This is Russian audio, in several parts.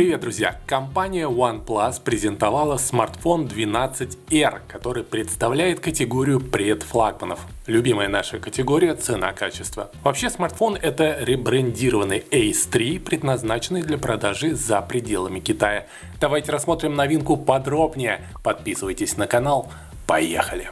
Привет, друзья! Компания OnePlus презентовала смартфон 12R, который представляет категорию предфлагманов. Любимая наша категория цена-качество. Вообще смартфон — это ребрендированный Ace 3, предназначенный для продажи за пределами Китая. Давайте рассмотрим новинку подробнее. Подписывайтесь на канал. Поехали!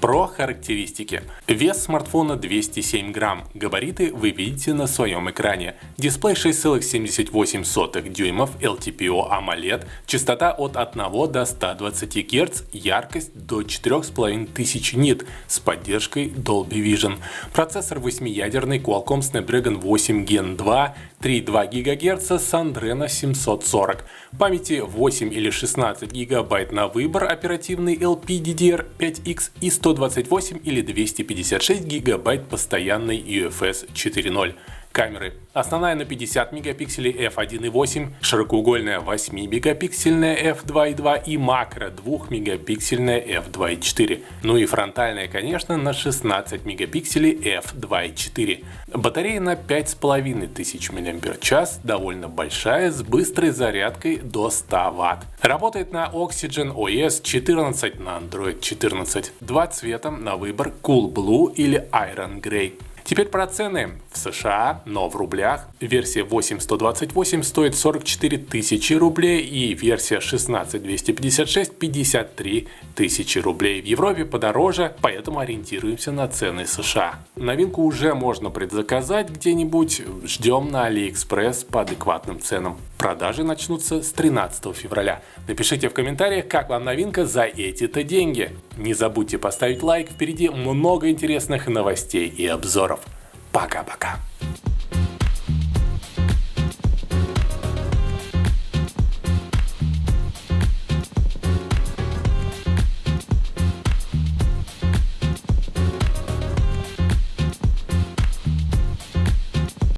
Про характеристики. Вес смартфона 207 грамм. Габариты вы видите на своем экране. Дисплей 6,78 дюймов, LTPO AMOLED, частота от 1 до 120 Гц, яркость до 4500 нит с поддержкой Dolby Vision. Процессор 8-ядерный Qualcomm Snapdragon 8 Gen 2, 3,2 ГГц с Adreno 740. Памяти 8 или 16 ГБ на выбор, оперативный LPDDR5X и 128 или 256 ГБ постоянной UFS 4.0. Камеры. Основная на 50 мегапикселей f1.8, широкоугольная 8 мегапиксельная f2.2 и макро 2 мегапиксельная f2.4. Ну и фронтальная, конечно, на 16 мегапикселей f2.4. Батарея на 5500 мАч, довольно большая, с быстрой зарядкой до 100 Вт. Работает на Oxygen OS 14, на Android 14. Два цвета на выбор: Cool Blue или Iron Grey. Теперь про цены. В США, но в рублях, версия 8128 стоит 44 тысячи рублей и версия 16256 53 тысячи рублей. В Европе подороже, поэтому ориентируемся на цены США. Новинку уже можно предзаказать где-нибудь, ждем на AliExpress по адекватным ценам. Продажи начнутся с 13 февраля. Напишите в комментариях, как вам новинка за эти-то деньги. Не забудьте поставить лайк, впереди много интересных новостей и обзоров. Пока-пока.